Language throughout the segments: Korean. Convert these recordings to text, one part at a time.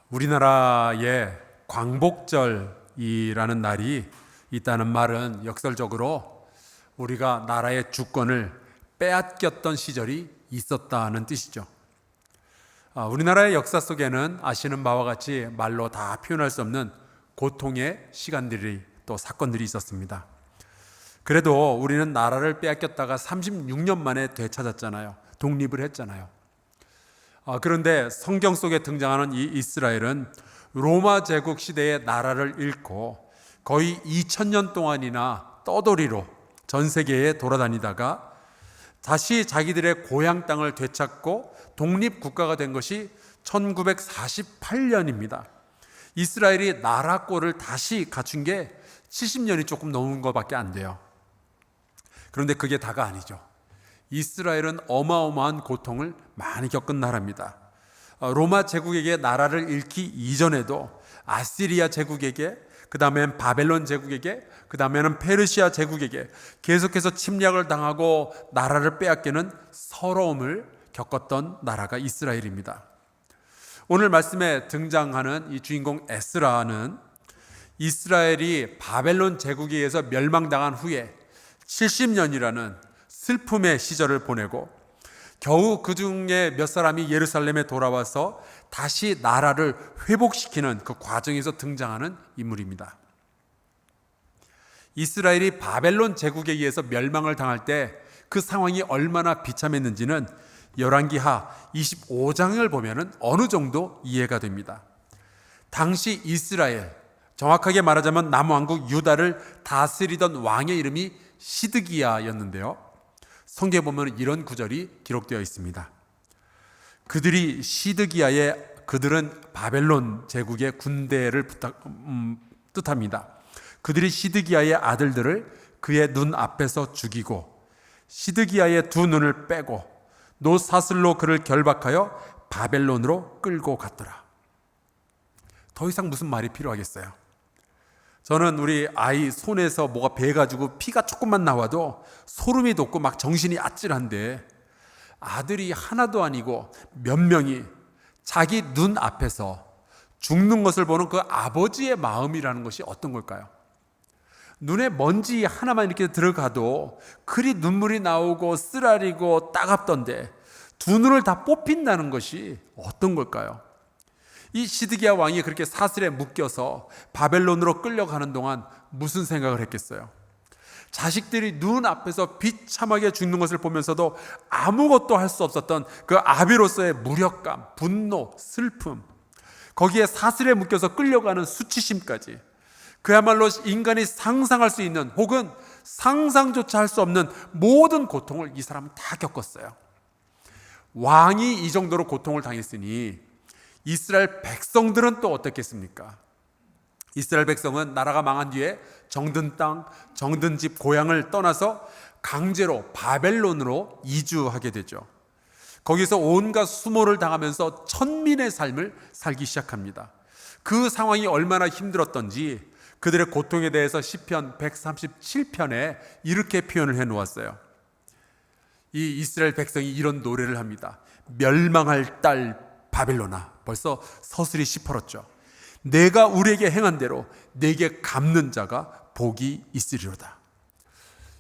우리나라에 광복절이라는 날이 있다는 말은 역설적으로 우리가 나라의 주권을 빼앗겼던 시절이 있었다는 뜻이죠. 우리나라의 역사 속에는 아시는 바와 같이 말로 다 표현할 수 없는 고통의 시간들이 또 사건들이 있었습니다. 그래도 우리는 나라를 빼앗겼다가 36년 만에 되찾았잖아요. 독립을 했잖아요. 그런데 성경 속에 등장하는 이 이스라엘은 로마 제국 시대의 나라를 잃고 거의 2000년 동안이나 떠돌이로 전 세계에 돌아다니다가 다시 자기들의 고향 땅을 되찾고 독립국가가 된 것이 1948년입니다. 이스라엘이 나라꼴을 다시 갖춘 게 70년이 조금 넘은 것밖에 안 돼요. 그런데 그게 다가 아니죠. 이스라엘은 어마어마한 고통을 많이 겪은 나라입니다. 로마 제국에게 나라를 잃기 이전에도 아시리아 제국에게, 그 다음엔 바벨론 제국에게, 그 다음에는 페르시아 제국에게 계속해서 침략을 당하고 나라를 빼앗기는 서러움을 겪었던 나라가 이스라엘입니다. 오늘 말씀에 등장하는 이 주인공 에스라는 이스라엘이 바벨론 제국에 의해서 멸망당한 후에 70년이라는 슬픔의 시절을 보내고 겨우 그 중에 몇 사람이 예루살렘에 돌아와서 다시 나라를 회복시키는 그 과정에서 등장하는 인물입니다. 이스라엘이 바벨론 제국에 의해서 멸망을 당할 때 그 상황이 얼마나 비참했는지는 열왕기하 25장을 보면 어느 정도 이해가 됩니다. 당시 이스라엘, 정확하게 말하자면 남왕국 유다를 다스리던 왕의 이름이 시드기야였는데요. 성경에 보면 이런 구절이 기록되어 있습니다. 그들은 바벨론 제국의 군대를 뜻합니다. 그들이 시드기야의 아들들을 그의 눈 앞에서 죽이고 시드기야의 두 눈을 빼고 노사슬로 그를 결박하여 바벨론으로 끌고 갔더라. 더 이상 무슨 말이 필요하겠어요? 저는 우리 아이 손에서 뭐가 베가지고 피가 조금만 나와도 소름이 돋고 막 정신이 아찔한데 아들이 하나도 아니고 몇 명이 자기 눈 앞에서 죽는 것을 보는 그 아버지의 마음이라는 것이 어떤 걸까요? 눈에 먼지 하나만 이렇게 들어가도 그리 눈물이 나오고 쓰라리고 따갑던데 두 눈을 다 뽑힌다는 것이 어떤 걸까요? 이 시드기야 왕이 그렇게 사슬에 묶여서 바벨론으로 끌려가는 동안 무슨 생각을 했겠어요? 자식들이 눈 앞에서 비참하게 죽는 것을 보면서도 아무것도 할 수 없었던 그 아비로서의 무력감, 분노, 슬픔, 거기에 사슬에 묶여서 끌려가는 수치심까지, 그야말로 인간이 상상할 수 있는 혹은 상상조차 할 수 없는 모든 고통을 이 사람은 다 겪었어요. 왕이 이 정도로 고통을 당했으니 이스라엘 백성들은 또 어떻겠습니까? 이스라엘 백성은 나라가 망한 뒤에 정든 땅, 정든 집, 고향을 떠나서 강제로 바벨론으로 이주하게 되죠. 거기서 온갖 수모를 당하면서 천민의 삶을 살기 시작합니다. 그 상황이 얼마나 힘들었던지 그들의 고통에 대해서 시편 137편에 이렇게 표현을 해놓았어요. 이 이스라엘 백성이 이런 노래를 합니다. 멸망할 딸 바벨론아. 벌써 서슬이 시퍼렇죠. 내가 우리에게 행한 대로 내게 갚는 자가 복이 있으리로다.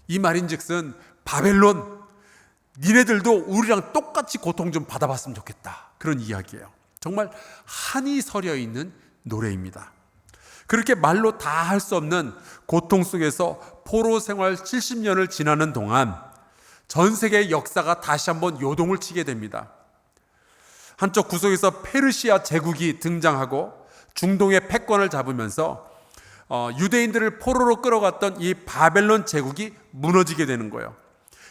이 말인즉슨 바벨론, 니네들도 우리랑 똑같이 고통 좀 받아봤으면 좋겠다. 그런 이야기예요. 정말 한이 서려 있는 노래입니다. 그렇게 말로 다 할 수 없는 고통 속에서 포로 생활 70년을 지나는 동안 전 세계의 역사가 다시 한번 요동을 치게 됩니다. 한쪽 구석에서 페르시아 제국이 등장하고 중동의 패권을 잡으면서 유대인들을 포로로 끌어갔던 이 바벨론 제국이 무너지게 되는 거예요.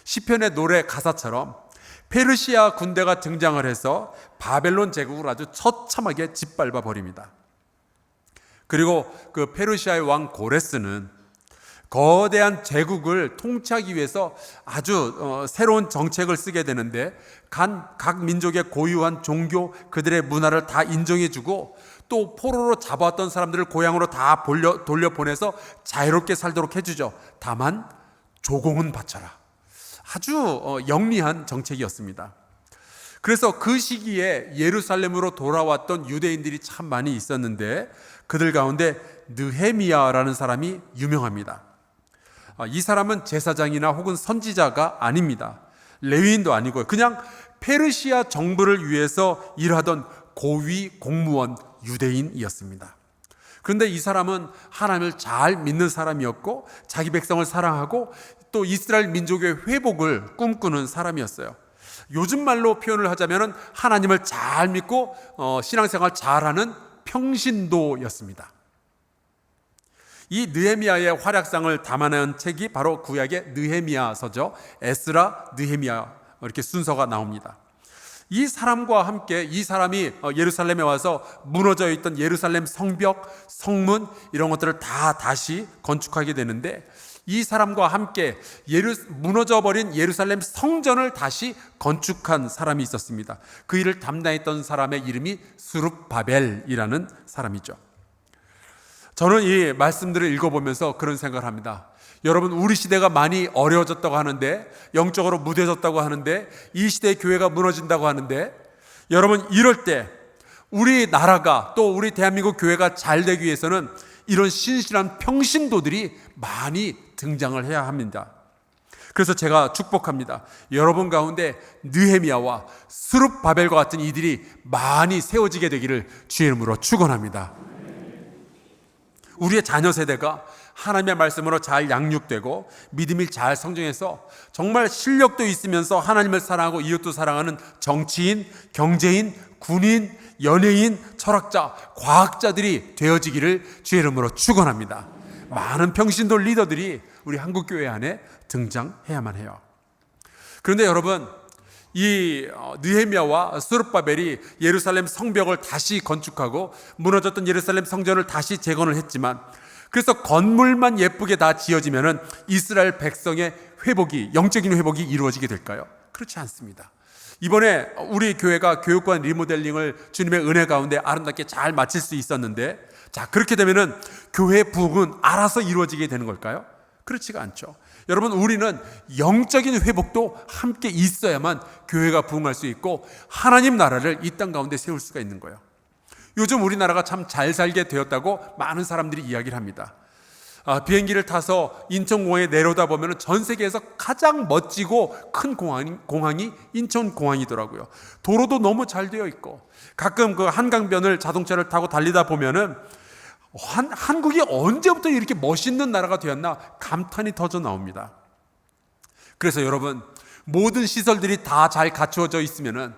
시편의 노래 가사처럼 페르시아 군대가 등장을 해서 바벨론 제국을 아주 처참하게 짓밟아 버립니다. 그리고 그 페르시아의 왕 고레스는 거대한 제국을 통치하기 위해서 아주 새로운 정책을 쓰게 되는데 각 민족의 고유한 종교, 그들의 문화를 다 인정해주고 또 포로로 잡아왔던 사람들을 고향으로 다 돌려보내서 자유롭게 살도록 해주죠. 다만 조공은 바쳐라. 아주 영리한 정책이었습니다. 그래서 그 시기에 예루살렘으로 돌아왔던 유대인들이 참 많이 있었는데 그들 가운데 느헤미야라는 사람이 유명합니다. 이 사람은 제사장이나 혹은 선지자가 아닙니다. 레위인도 아니고요. 그냥 페르시아 정부를 위해서 일하던 고위 공무원 유대인이었습니다. 그런데 이 사람은 하나님을 잘 믿는 사람이었고 자기 백성을 사랑하고 또 이스라엘 민족의 회복을 꿈꾸는 사람이었어요. 요즘 말로 표현을 하자면 하나님을 잘 믿고 신앙생활 잘하는 평신도였습니다. 이 느헤미야의 활약상을 담아낸 책이 바로 구약의 느헤미야서죠. 에스라, 느헤미야 이렇게 순서가 나옵니다. 이 사람과 함께 이 사람이 예루살렘에 와서 무너져 있던 예루살렘 성벽, 성문 이런 것들을 다 다시 건축하게 되는데 이 사람과 함께 무너져버린 예루살렘 성전을 다시 건축한 사람이 있었습니다. 그 일을 담당했던 사람의 이름이 스룹바벨이라는 사람이죠. 저는 이 말씀들을 읽어보면서 그런 생각을 합니다. 여러분, 우리 시대가 많이 어려워졌다고 하는데, 영적으로 무뎌졌다고 하는데, 이 시대의 교회가 무너진다고 하는데, 여러분, 이럴 때 우리 나라가 또 우리 대한민국 교회가 잘 되기 위해서는 이런 신실한 평신도들이 많이 등장을 해야 합니다. 그래서 제가 축복합니다. 여러분 가운데 느헤미야와 스룹바벨과 같은 이들이 많이 세워지게 되기를 주의 이름으로 축원합니다. 우리의 자녀 세대가 하나님의 말씀으로 잘 양육되고 믿음이 잘 성장해서 정말 실력도 있으면서 하나님을 사랑하고 이웃도 사랑하는 정치인, 경제인, 군인, 연예인, 철학자, 과학자들이 되어지기를 주의 이름으로 축원합니다. 많은 평신도 리더들이 우리 한국교회 안에 등장해야만 해요. 그런데 여러분, 이 느헤미야와 스룹바벨이 예루살렘 성벽을 다시 건축하고 무너졌던 예루살렘 성전을 다시 재건을 했지만, 그래서 건물만 예쁘게 다 지어지면은 이스라엘 백성의 회복이, 영적인 회복이 이루어지게 될까요? 그렇지 않습니다. 이번에 우리 교회가 교육관 리모델링을 주님의 은혜 가운데 아름답게 잘 마칠 수 있었는데, 자, 그렇게 되면은 교회의 부흥은 알아서 이루어지게 되는 걸까요? 그렇지가 않죠. 여러분, 우리는 영적인 회복도 함께 있어야만 교회가 부흥할 수 있고 하나님 나라를 이 땅 가운데 세울 수가 있는 거예요. 요즘 우리나라가 참 잘 살게 되었다고 많은 사람들이 이야기를 합니다. 비행기를 타서 인천공항에 내려다보면 전 세계에서 가장 멋지고 큰 공항이 인천공항이더라고요. 도로도 너무 잘 되어 있고, 가끔 그 한강변을 자동차를 타고 달리다 보면은 한국이 언제부터 이렇게 멋있는 나라가 되었나 감탄이 터져 나옵니다. 그래서 여러분, 모든 시설들이 다 잘 갖추어져 있으면은,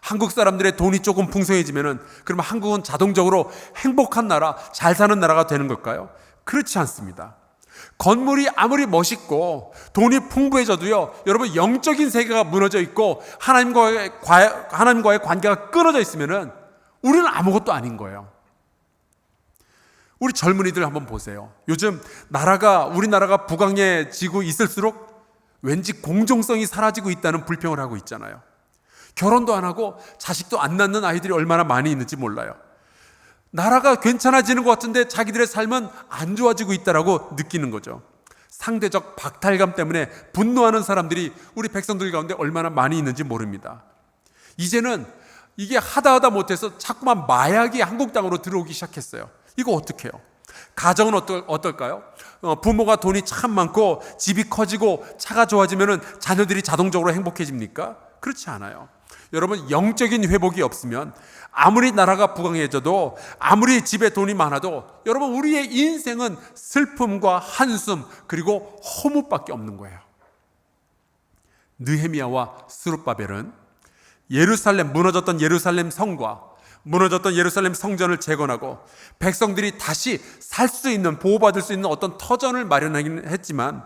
한국 사람들의 돈이 조금 풍성해지면은, 그러면 한국은 자동적으로 행복한 나라, 잘 사는 나라가 되는 걸까요? 그렇지 않습니다. 건물이 아무리 멋있고 돈이 풍부해져도요, 여러분, 영적인 세계가 무너져 있고 하나님과의 관계가 끊어져 있으면은 우리는 아무것도 아닌 거예요. 우리 젊은이들 한번 보세요. 요즘 우리나라가 부강해지고 있을수록 왠지 공정성이 사라지고 있다는 불평을 하고 있잖아요. 결혼도 안 하고 자식도 안 낳는 아이들이 얼마나 많이 있는지 몰라요. 나라가 괜찮아지는 것 같은데 자기들의 삶은 안 좋아지고 있다라고 느끼는 거죠. 상대적 박탈감 때문에 분노하는 사람들이 우리 백성들 가운데 얼마나 많이 있는지 모릅니다. 이제는 이게 하다 못해서 자꾸만 마약이 한국 땅으로 들어오기 시작했어요. 이거 어떡해요? 가정은 어떨까요? 부모가 돈이 참 많고 집이 커지고 차가 좋아지면 자녀들이 자동적으로 행복해집니까? 그렇지 않아요. 여러분, 영적인 회복이 없으면 아무리 나라가 부강해져도, 아무리 집에 돈이 많아도, 여러분, 우리의 인생은 슬픔과 한숨 그리고 허무밖에 없는 거예요. 느헤미야와 스룹바벨은 무너졌던 예루살렘 성과 무너졌던 예루살렘 성전을 재건하고 백성들이 다시 살 수 있는, 보호받을 수 있는 어떤 터전을 마련하기는 했지만,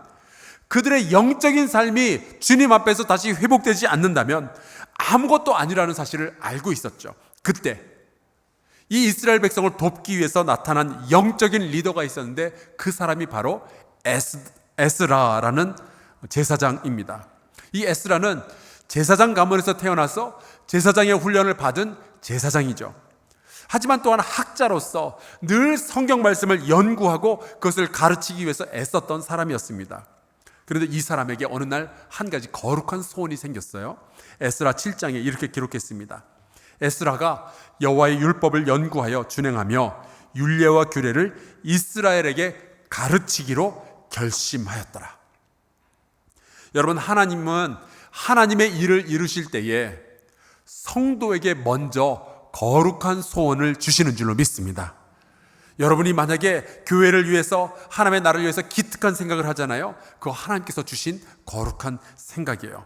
그들의 영적인 삶이 주님 앞에서 다시 회복되지 않는다면 아무것도 아니라는 사실을 알고 있었죠. 그때 이 이스라엘 백성을 돕기 위해서 나타난 영적인 리더가 있었는데, 그 사람이 바로 에스라라는 제사장입니다. 이 에스라는 제사장 가문에서 태어나서 제사장의 훈련을 받은 제사장이죠. 하지만 또한 학자로서 늘 성경 말씀을 연구하고 그것을 가르치기 위해서 애썼던 사람이었습니다. 그런데 이 사람에게 어느 날 한 가지 거룩한 소원이 생겼어요. 에스라 7장에 이렇게 기록했습니다. 에스라가 여호와의 율법을 연구하여 준행하며 율례와 규례를 이스라엘에게 가르치기로 결심하였더라. 여러분, 하나님은 하나님의 일을 이루실 때에 성도에게 먼저 거룩한 소원을 주시는 줄로 믿습니다. 여러분이 만약에 교회를 위해서, 하나님의 나라를 위해서 기특한 생각을 하잖아요. 그거 하나님께서 주신 거룩한 생각이에요.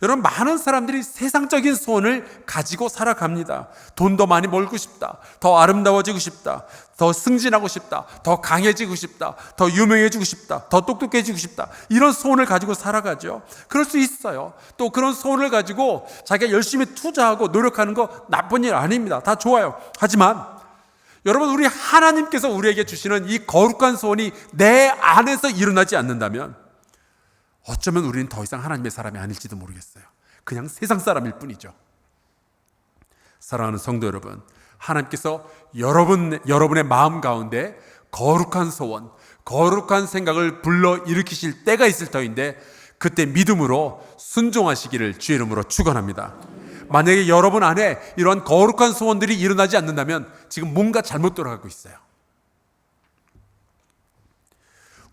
여러분, 많은 사람들이 세상적인 소원을 가지고 살아갑니다. 돈도 많이 벌고 싶다, 더 아름다워지고 싶다, 더 승진하고 싶다, 더 강해지고 싶다, 더 유명해지고 싶다, 더 똑똑해지고 싶다, 이런 소원을 가지고 살아가죠. 그럴 수 있어요. 또 그런 소원을 가지고 자기가 열심히 투자하고 노력하는 거 나쁜 일 아닙니다. 다 좋아요. 하지만 여러분, 우리 하나님께서 우리에게 주시는 이 거룩한 소원이 내 안에서 일어나지 않는다면 어쩌면 우리는 더 이상 하나님의 사람이 아닐지도 모르겠어요. 그냥 세상 사람일 뿐이죠. 사랑하는 성도 여러분, 하나님께서 여러분의 마음 가운데 거룩한 소원, 거룩한 생각을 불러일으키실 때가 있을 터인데, 그때 믿음으로 순종하시기를 주의 이름으로 축원합니다. 만약에 여러분 안에 이러한 거룩한 소원들이 일어나지 않는다면 지금 뭔가 잘못 돌아가고 있어요.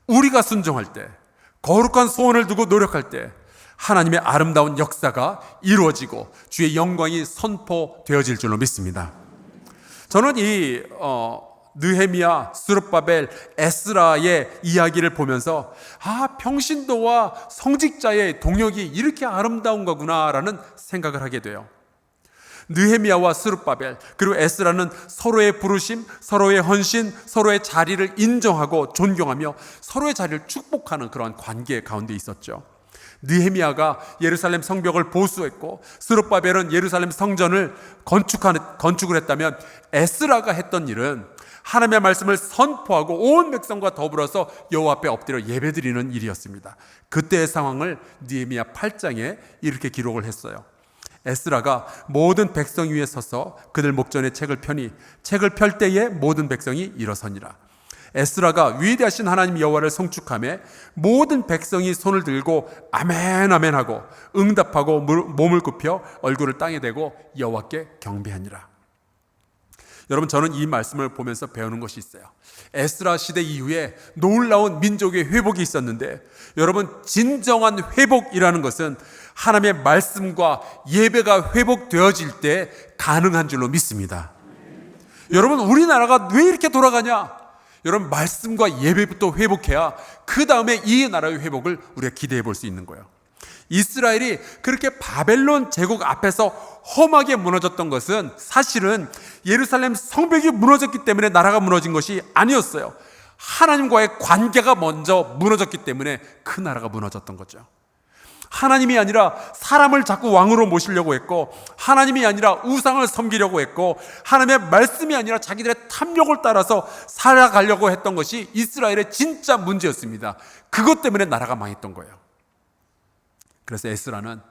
우리가 순종할 때, 거룩한 소원을 두고 노력할 때 하나님의 아름다운 역사가 이루어지고 주의 영광이 선포되어질 줄로 믿습니다. 저는 이 느헤미야, 스룹바벨, 에스라의 이야기를 보면서 평신도와 성직자의 동역이 이렇게 아름다운 거구나라는 생각을 하게 돼요. 느헤미야와 스룹바벨 그리고 에스라는 서로의 부르심, 서로의 헌신, 서로의 자리를 인정하고 존경하며 서로의 자리를 축복하는 그러한 관계 가운데 있었죠. 느헤미야가 예루살렘 성벽을 보수했고 스룹바벨은 예루살렘 성전을 건축을 했다면, 에스라가 했던 일은 하나님의 말씀을 선포하고 온 백성과 더불어서 여호와 앞에 엎드려 예배드리는 일이었습니다. 그때의 상황을 느헤미야 8장에 이렇게 기록을 했어요. 에스라가 모든 백성 위에 서서 그들 목전에 책을 펴니 책을 펼 때에 모든 백성이 일어서니라. 에스라가 위대하신 하나님 여호와를 송축하며 모든 백성이 손을 들고 아멘 아멘 하고 응답하고 몸을 굽혀 얼굴을 땅에 대고 여호와께 경배하니라. 여러분, 저는 이 말씀을 보면서 배우는 것이 있어요. 에스라 시대 이후에 놀라운 민족의 회복이 있었는데, 여러분, 진정한 회복이라는 것은 하나님의 말씀과 예배가 회복되어질 때 가능한 줄로 믿습니다. 여러분, 우리나라가 왜 이렇게 돌아가냐? 여러분, 말씀과 예배부터 회복해야 그 다음에 이 나라의 회복을 우리가 기대해 볼 수 있는 거예요. 이스라엘이 그렇게 바벨론 제국 앞에서 험하게 무너졌던 것은 사실은 예루살렘 성벽이 무너졌기 때문에 나라가 무너진 것이 아니었어요. 하나님과의 관계가 먼저 무너졌기 때문에 그 나라가 무너졌던 거죠. 하나님이 아니라 사람을 자꾸 왕으로 모시려고 했고, 하나님이 아니라 우상을 섬기려고 했고, 하나님의 말씀이 아니라 자기들의 탐욕을 따라서 살아가려고 했던 것이 이스라엘의 진짜 문제였습니다. 그것 때문에 나라가 망했던 거예요. 그래서 에스라는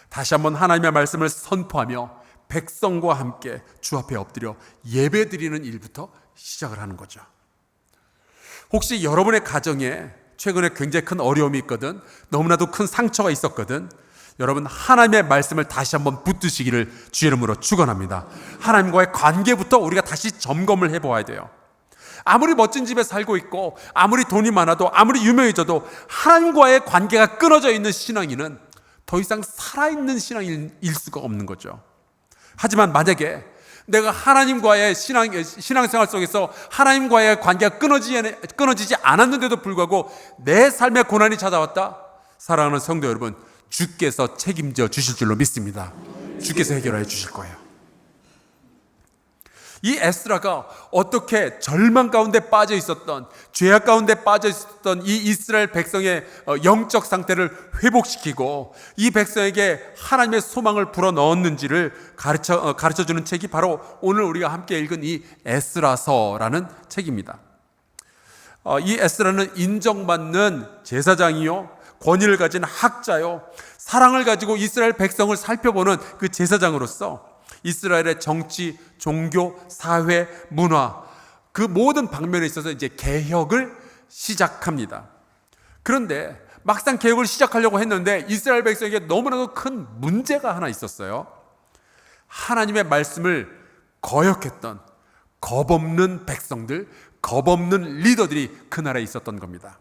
다시 한번 하나님의 말씀을 선포하며 백성과 함께 주 앞에 엎드려 예배드리는 일부터 시작을 하는 거죠. 혹시 여러분의 가정에 최근에 굉장히 큰 어려움이 있거든, 너무나도 큰 상처가 있었거든, 여러분, 하나님의 말씀을 다시 한번 붙드시기를 주의 이름으로 축원합니다. 하나님과의 관계부터 우리가 다시 점검을 해보아야 돼요. 아무리 멋진 집에 살고 있고 아무리 돈이 많아도 아무리 유명해져도 하나님과의 관계가 끊어져 있는 신앙인은 더 이상 살아있는 신앙일 수가 없는 거죠. 하지만 만약에 내가 하나님과의 신앙생활 속에서 하나님과의 관계가 끊어지지 않았는데도 불구하고 내 삶에 고난이 찾아왔다, 사랑하는 성도 여러분, 주께서 책임져 주실 줄로 믿습니다. 주께서 해결해 주실 거예요. 이 에스라가 어떻게 절망 가운데 빠져 있었던, 죄악 가운데 빠져 있었던 이 이스라엘 백성의 영적 상태를 회복시키고 이 백성에게 하나님의 소망을 불어넣었는지를 가르쳐주는 책이 바로 오늘 우리가 함께 읽은 이 에스라서라는 책입니다. 이 에스라는 인정받는 제사장이요, 권위를 가진 학자요, 사랑을 가지고 이스라엘 백성을 살펴보는 그 제사장으로서 이스라엘의 정치, 종교, 사회, 문화, 그 모든 방면에 있어서 이제 개혁을 시작합니다. 그런데 막상 개혁을 시작하려고 했는데 이스라엘 백성에게 너무나도 큰 문제가 하나 있었어요. 하나님의 말씀을 거역했던 겁없는 백성들, 겁없는 리더들이 그 나라에 있었던 겁니다.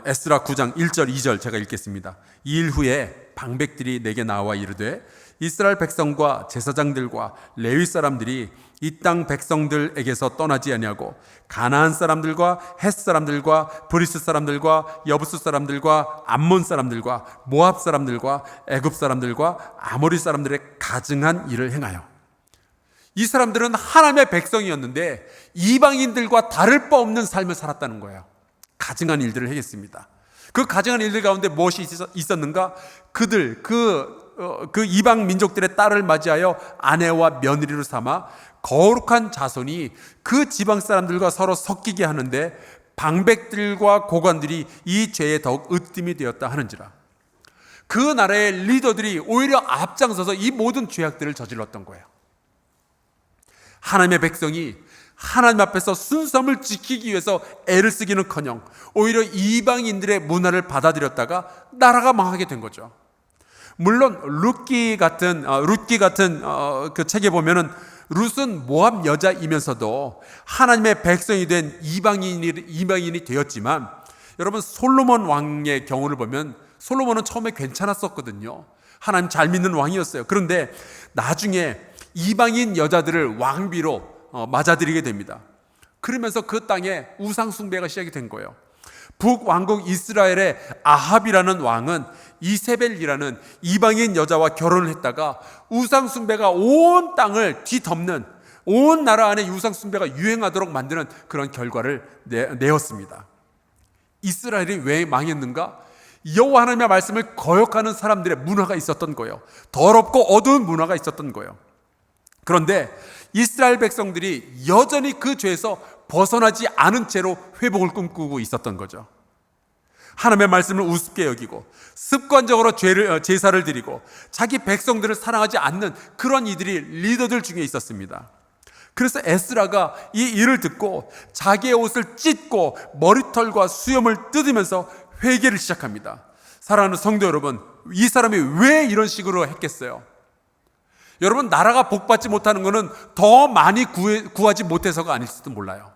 에스라 9장 1절 2절 제가 읽겠습니다. 이 일 후에 방백들이 내게 나와 이르되 이스라엘 백성과 제사장들과 레위 사람들이 이 땅 백성들에게서 떠나지 아니하고 가나안 사람들과 헷 사람들과 브리스 사람들과 여부스 사람들과 암몬 사람들과 모압 사람들과 애굽 사람들과 아모리 사람들의 가증한 일을 행하여, 이 사람들은 하나님의 백성이었는데 이방인들과 다를 바 없는 삶을 살았다는 거예요. 가증한 일들을 하겠습니다. 그 가증한 일들 가운데 무엇이 있었는가? 그들 그 이방 민족들의 딸을 맞이하여 아내와 며느리로 삼아 거룩한 자손이 그 지방 사람들과 서로 섞이게 하는데 방백들과 고관들이 이 죄에 더욱 으뜸이 되었다 하는지라. 그 나라의 리더들이 오히려 앞장서서 이 모든 죄악들을 저질렀던 거예요. 하나님의 백성이 하나님 앞에서 순수함을 지키기 위해서 애를 쓰기는커녕 오히려 이방인들의 문화를 받아들였다가 나라가 망하게 된 거죠. 물론 룻기 같은 그 책에 보면은 룻은 모압 여자이면서도 하나님의 백성이 된 이방인이 되었지만, 여러분 솔로몬 왕의 경우를 보면 솔로몬은 처음에 괜찮았었거든요. 하나님 잘 믿는 왕이었어요. 그런데 나중에 이방인 여자들을 왕비로 맞아들이게 됩니다. 그러면서 그 땅에 우상 숭배가 시작이 된 거예요. 북왕국 이스라엘의 아합이라는 왕은 이세벨이라는 이방인 여자와 결혼을 했다가 우상 숭배가 온 땅을 뒤덮는, 온 나라 안에 우상 숭배가 유행하도록 만드는 그런 결과를 내었습니다. 이스라엘이 왜 망했는가? 여호와 하나님의 말씀을 거역하는 사람들의 문화가 있었던 거예요. 더럽고 어두운 문화가 있었던 거예요. 그런데 이스라엘 백성들이 여전히 그 죄에서 벗어나지 않은 채로 회복을 꿈꾸고 있었던 거죠. 하나님의 말씀을 우습게 여기고 습관적으로 제사를 드리고 자기 백성들을 사랑하지 않는 그런 이들이 리더들 중에 있었습니다. 그래서 에스라가 이 일을 듣고 자기의 옷을 찢고 머리털과 수염을 뜯으면서 회개를 시작합니다. 사랑하는 성도 여러분, 이 사람이 왜 이런 식으로 했겠어요? 여러분, 나라가 복받지 못하는 것은 더 많이 구하지 못해서가 아닐지도 몰라요.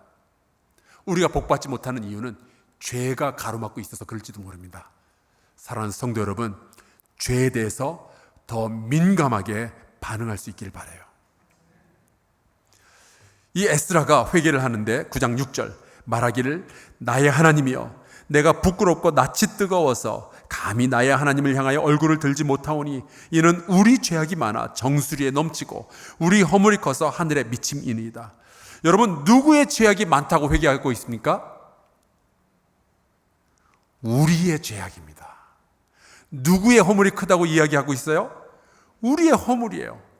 우리가 복받지 못하는 이유는 죄가 가로막고 있어서 그럴지도 모릅니다. 사랑하는 성도 여러분, 죄에 대해서 더 민감하게 반응할 수 있길 바라요. 이 에스라가 회개를 하는데 9장 6절 말하기를 나의 하나님이여 내가 부끄럽고 낯이 뜨거워서 감히 나의 하나님을 향하여 얼굴을 들지 못하오니 이는 우리 죄악이 많아 정수리에 넘치고 우리 허물이 커서 하늘에 미침이니이다. 여러분, 누구의 죄악이 많다고 회개하고 있습니까? 우리의 죄악입니다. 누구의 허물이 크다고 이야기하고 있어요? 우리의 허물이에요.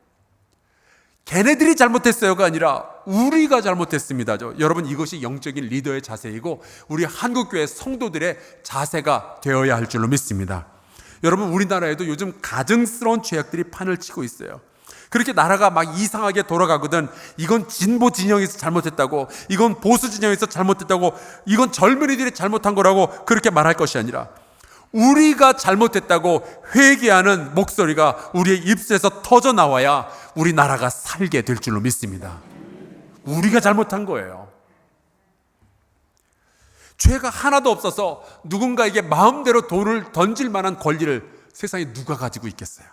걔네들이 잘못했어요가 아니라 우리가 잘못했습니다. 여러분, 이것이 영적인 리더의 자세이고 우리 한국교회 성도들의 자세가 되어야 할 줄로 믿습니다. 여러분, 우리나라에도 요즘 가증스러운 죄악들이 판을 치고 있어요. 그렇게 나라가 막 이상하게 돌아가거든 이건 진보 진영에서 잘못했다고, 이건 보수 진영에서 잘못했다고, 이건 젊은이들이 잘못한 거라고 그렇게 말할 것이 아니라 우리가 잘못했다고 회개하는 목소리가 우리의 입술에서 터져 나와야 우리나라가 살게 될 줄로 믿습니다. 우리가 잘못한 거예요. 죄가 하나도 없어서 누군가에게 마음대로 돌을 던질 만한 권리를 세상에 누가 가지고 있겠어요?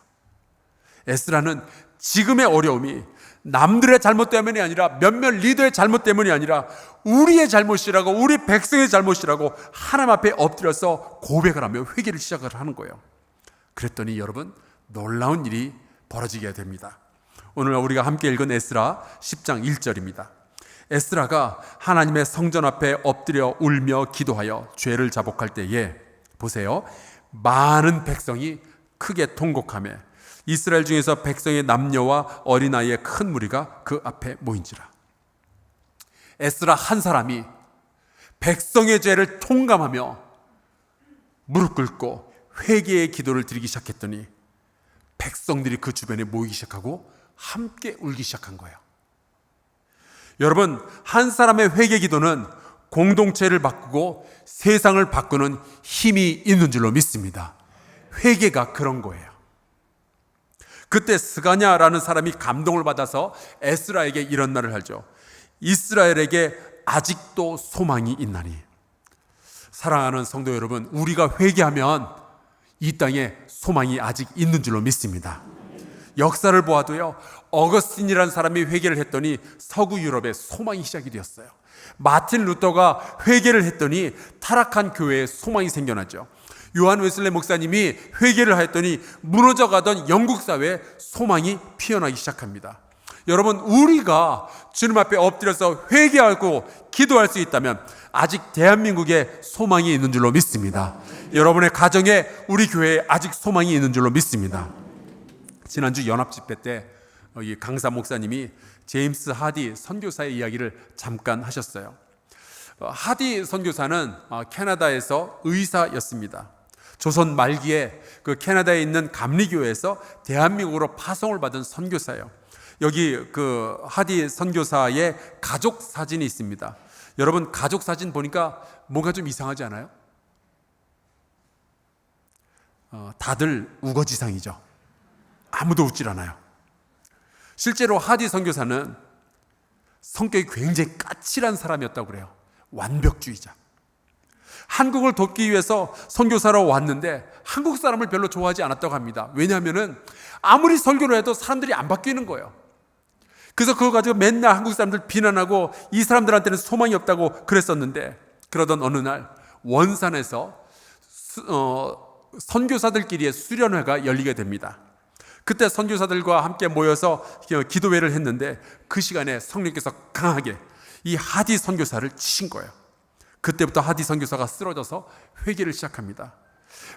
에스라는 지금의 어려움이 남들의 잘못 때문이 아니라 몇몇 리더의 잘못 때문이 아니라 우리의 잘못이라고, 우리 백성의 잘못이라고 하나님 앞에 엎드려서 고백을 하며 회개를 시작을 하는 거예요. 그랬더니 여러분, 놀라운 일이 벌어지게 됩니다. 오늘 우리가 함께 읽은 에스라 10장 1절입니다. 에스라가 하나님의 성전 앞에 엎드려 울며 기도하여 죄를 자복할 때에 보세요, 많은 백성이 크게 통곡하며 이스라엘 중에서 백성의 남녀와 어린아이의 큰 무리가 그 앞에 모인지라. 에스라 한 사람이 백성의 죄를 통감하며 무릎 꿇고 회개의 기도를 드리기 시작했더니 백성들이 그 주변에 모이기 시작하고 함께 울기 시작한 거예요. 여러분, 한 사람의 회개 기도는 공동체를 바꾸고 세상을 바꾸는 힘이 있는 줄로 믿습니다. 회개가 그런 거예요. 그때 스가냐라는 사람이 감동을 받아서 에스라에게 이런 말을 하죠. 이스라엘에게 아직도 소망이 있나니. 사랑하는 성도 여러분, 우리가 회개하면 이 땅에 소망이 아직 있는 줄로 믿습니다. 역사를 보아도요, 어거스틴이라는 사람이 회개를 했더니 서구 유럽에 소망이 시작이 되었어요. 마틴 루터가 회개를 했더니 타락한 교회에 소망이 생겨났죠. 요한 웨슬레 목사님이 회개를 하였더니 무너져가던 영국 사회에 소망이 피어나기 시작합니다. 여러분, 우리가 주님 앞에 엎드려서 회개하고 기도할 수 있다면 아직 대한민국에 소망이 있는 줄로 믿습니다. 여러분의 가정에, 우리 교회에 아직 소망이 있는 줄로 믿습니다. 지난주 연합집회 때 강사 목사님이 제임스 하디 선교사의 이야기를 잠깐 하셨어요. 하디 선교사는 캐나다에서 의사였습니다. 조선 말기에 그 캐나다에 있는 감리교회에서 대한민국으로 파송을 받은 선교사예요. 여기 그 하디 선교사의 가족 사진이 있습니다. 여러분, 가족 사진 보니까 뭔가 좀 이상하지 않아요? 다들 우거지상이죠. 아무도 웃질 않아요. 실제로 하디 선교사는 성격이 굉장히 까칠한 사람이었다고 그래요. 완벽주의자. 한국을 돕기 위해서 선교사로 왔는데 한국 사람을 별로 좋아하지 않았다고 합니다. 왜냐하면 아무리 설교를 해도 사람들이 안 바뀌는 거예요. 그래서 그거 가지고 맨날 한국 사람들 비난하고 이 사람들한테는 소망이 없다고 그랬었는데, 그러던 어느 날 원산에서 선교사들끼리의 수련회가 열리게 됩니다. 그때 선교사들과 함께 모여서 기도회를 했는데 그 시간에 성령께서 강하게 이 하디 선교사를 치신 거예요. 그때부터 하디 선교사가 쓰러져서 회개를 시작합니다.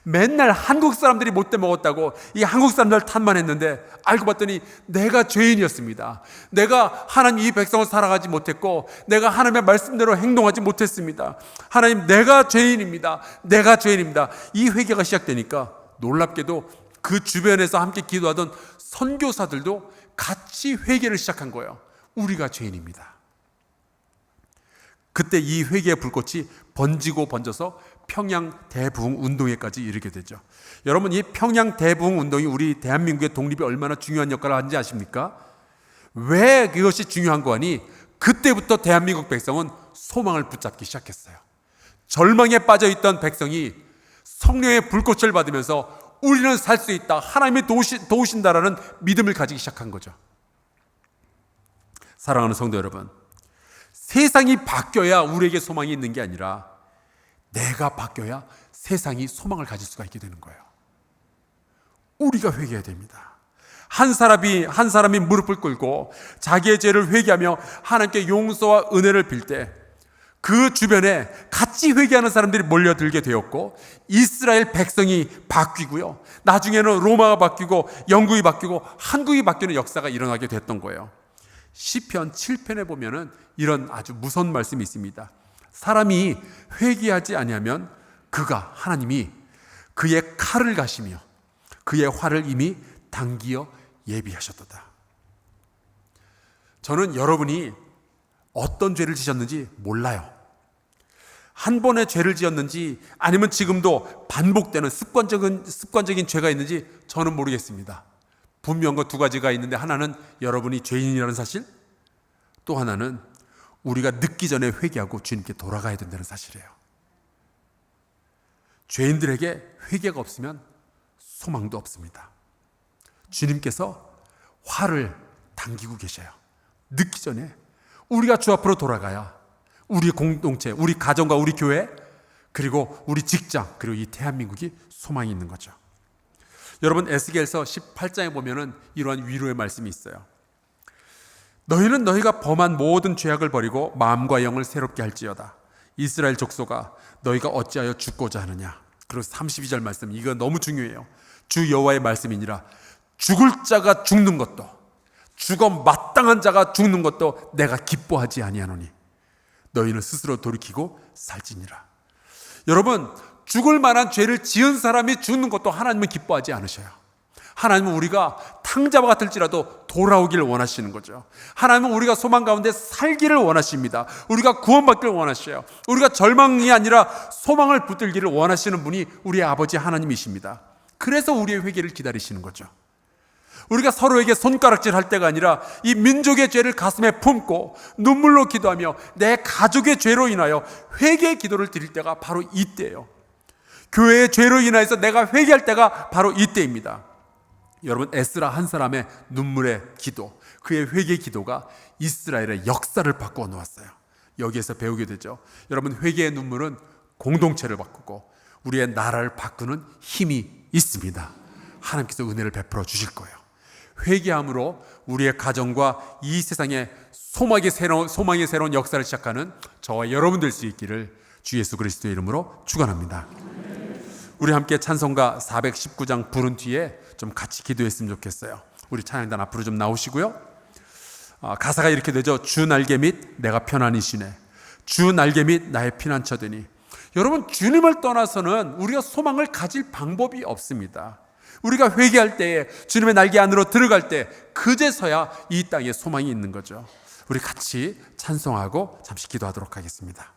맨날 한국 사람들이 못돼 먹었다고 이 한국 사람들 탓만 했는데 알고 봤더니 내가 죄인이었습니다. 내가 하나님 이 백성을 살아가지 못했고 내가 하나님의 말씀대로 행동하지 못했습니다. 하나님, 내가 죄인입니다. 내가 죄인입니다. 이 회개가 시작되니까 놀랍게도 그 주변에서 함께 기도하던 선교사들도 같이 회개를 시작한 거예요. 우리가 죄인입니다. 그때 이 회개의 불꽃이 번지고 번져서 평양 대부흥 운동회까지 이르게 되죠. 여러분, 이 평양 대부흥 운동이 우리 대한민국의 독립이 얼마나 중요한 역할을 하는지 아십니까? 왜 그것이 중요한 거니? 그때부터 대한민국 백성은 소망을 붙잡기 시작했어요. 절망에 빠져있던 백성이 성령의 불꽃을 받으면서 우리는 살 수 있다, 하나님이 도우신다라는 믿음을 가지기 시작한 거죠. 사랑하는 성도 여러분, 세상이 바뀌어야 우리에게 소망이 있는 게 아니라 내가 바뀌어야 세상이 소망을 가질 수가 있게 되는 거예요. 우리가 회개해야 됩니다. 한 사람이 무릎을 꿇고 자기의 죄를 회개하며 하나님께 용서와 은혜를 빌 때 그 주변에 같이 회개하는 사람들이 몰려들게 되었고 이스라엘 백성이 바뀌고요. 나중에는 로마가 바뀌고 영국이 바뀌고 한국이 바뀌는 역사가 일어나게 됐던 거예요. 시편 7편에 보면은 이런 아주 무서운 말씀이 있습니다. 사람이 회개하지 아니하면 하나님이 그의 칼을 가시며 그의 활을 이미 당기어 예비하셨도다. 저는 여러분이 어떤 죄를 지셨는지 몰라요. 한 번의 죄를 지었는지 아니면 지금도 반복되는 습관적인 죄가 있는지 저는 모르겠습니다. 분명한 두 가지가 있는데, 하나는 여러분이 죄인이라는 사실, 또 하나는 우리가 늦기 전에 회개하고 주님께 돌아가야 된다는 사실이에요. 죄인들에게 회개가 없으면 소망도 없습니다. 주님께서 활을 당기고 계셔요. 늦기 전에 우리가 주 앞으로 돌아가야 우리 공동체, 우리 가정과 우리 교회, 그리고 우리 직장, 그리고 이 대한민국이 소망이 있는 거죠. 여러분, 에스겔서 18장에 보면은 이러한 위로의 말씀이 있어요. 너희는 너희가 범한 모든 죄악을 버리고 마음과 영을 새롭게 할지어다. 이스라엘 족속아, 너희가 어찌하여 죽고자 하느냐. 그리고 32절 말씀, 이거 너무 중요해요. 주 여호와의 말씀이니라. 죽을 자가 죽는 것도, 죽어 마땅한 자가 죽는 것도 내가 기뻐하지 아니하노니 너희는 스스로 돌이키고 살지니라. 여러분, 죽을 만한 죄를 지은 사람이 죽는 것도 하나님은 기뻐하지 않으셔요. 하나님은 우리가 탕자와 같을지라도 돌아오기를 원하시는 거죠. 하나님은 우리가 소망 가운데 살기를 원하십니다. 우리가 구원받기를 원하셔요. 우리가 절망이 아니라 소망을 붙들기를 원하시는 분이 우리의 아버지 하나님이십니다. 그래서 우리의 회개를 기다리시는 거죠. 우리가 서로에게 손가락질 할 때가 아니라 이 민족의 죄를 가슴에 품고 눈물로 기도하며 내 가족의 죄로 인하여 회개의 기도를 드릴 때가 바로 이때예요. 교회의 죄로 인하여서 내가 회개할 때가 바로 이때입니다. 여러분, 에스라 한 사람의 눈물의 기도, 그의 회개 기도가 이스라엘의 역사를 바꾸어 놓았어요. 여기에서 배우게 되죠. 여러분, 회개의 눈물은 공동체를 바꾸고 우리의 나라를 바꾸는 힘이 있습니다. 하나님께서 은혜를 베풀어 주실 거예요. 회개함으로 우리의 가정과 이 세상에 소망의 새로운 역사를 시작하는 저와 여러분 될 수 있기를 주 예수 그리스도의 이름으로 축원합니다. 우리 함께 찬송가 419장 부른 뒤에 좀 같이 기도했으면 좋겠어요. 우리 찬양단 앞으로 좀 나오시고요. 가사가 이렇게 되죠. 주 날개 및 내가 편안히 쉬네. 주 날개 및 나의 피난처 되니. 여러분, 주님을 떠나서는 우리가 소망을 가질 방법이 없습니다. 우리가 회개할 때에 주님의 날개 안으로 들어갈 때 그제서야 이 땅에 소망이 있는 거죠. 우리 같이 찬송하고 잠시 기도하도록 하겠습니다.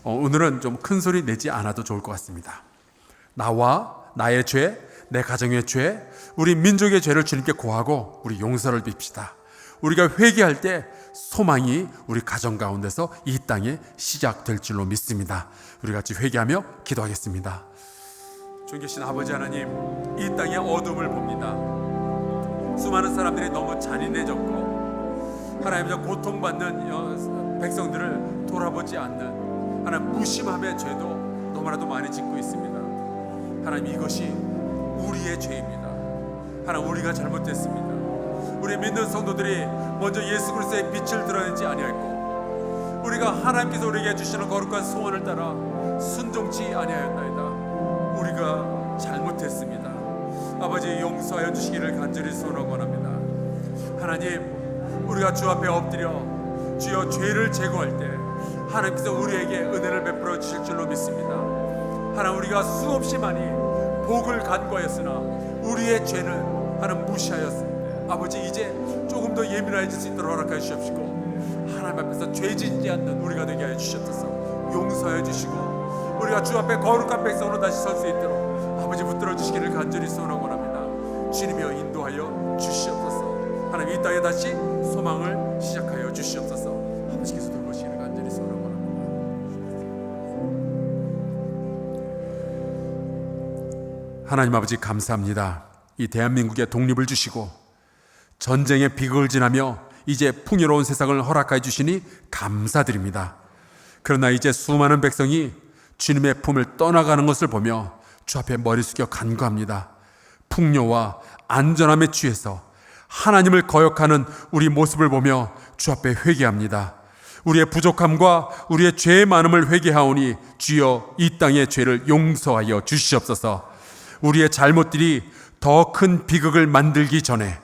오늘은 좀 큰 소리 내지 않아도 좋을 것 같습니다. 나와 나의 죄, 내 가정의 죄, 우리 민족의 죄를 주님께 고하고 우리 용서를 빕시다. 우리가 회개할 때 소망이 우리 가정 가운데서 이 땅에 시작될 줄로 믿습니다. 우리 같이 회개하며 기도하겠습니다. 존귀하신 아버지 하나님, 이 땅의 어둠을 봅니다. 수많은 사람들이 너무 잔인해졌고 하나님, 저 고통받는 백성들을 돌아보지 않는 하나님, 무심함의 죄도 너무나도 많이 짓고 있습니다. 하나님, 이것이 우리의 죄입니다. 하나님, 우리가 잘못됐습니다. 우리 믿는 성도들이 먼저 예수 그리스도의 빛을 드러내지 아니하였고, 우리가 하나님께서 우리에게 주시는 거룩한 소원을 따라 순종치 아니하였나이다. 우리가 잘못했습니다. 아버지, 용서하여 주시기를 간절히 소원하고 원합니다. 하나님, 우리가 주 앞에 엎드려 주여 죄를 제거할 때 하나님께서 우리에게 은혜를 베풀어 주실 줄로 믿습니다. 하나님, 우리가 수없이 많이 복을 간과했으나 우리의 죄는 하나님 무시하였습니다. 아버지, 이제 조금 더 예민해질 수 있도록 허락하여 주시옵시고, 하나님 앞에서 죄 짓지 않는 우리가 되게 하여 주시옵소서. 용서하여 주시고 우리가 주 앞에 거룩한 백성으로 다시 설 수 있도록 아버지 붙들어 주시기를 간절히 소원하고 원합니다. 주님이여 인도하여 주시옵소서. 하나님, 이 땅에 다시 소망을 시작하여 주시옵소서. 아버지께서 돌보시기를 간절히 소원하고 원합니다. 하나님 아버지, 감사합니다. 이 대한민국의 독립을 주시고 전쟁의 비극을 지나며 이제 풍요로운 세상을 허락하여 주시니 감사드립니다. 그러나 이제 수많은 백성이 주님의 품을 떠나가는 것을 보며 주 앞에 머리 숙여 간구합니다. 풍요와 안전함에 취해서 하나님을 거역하는 우리 모습을 보며 주 앞에 회개합니다. 우리의 부족함과 우리의 죄의 많음을 회개하오니 주여 이 땅의 죄를 용서하여 주시옵소서. 우리의 잘못들이 더 큰 비극을 만들기 전에,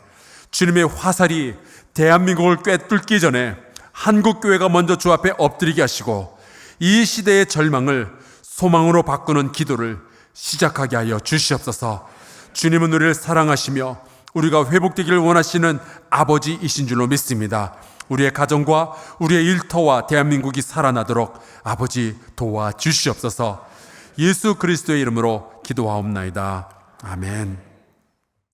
주님의 화살이 대한민국을 꿰뚫기 전에 한국교회가 먼저 주 앞에 엎드리게 하시고 이 시대의 절망을 소망으로 바꾸는 기도를 시작하게 하여 주시옵소서. 주님은 우리를 사랑하시며 우리가 회복되기를 원하시는 아버지이신 줄로 믿습니다. 우리의 가정과 우리의 일터와 대한민국이 살아나도록 아버지 도와주시옵소서. 예수 그리스도의 이름으로 기도하옵나이다. 아멘.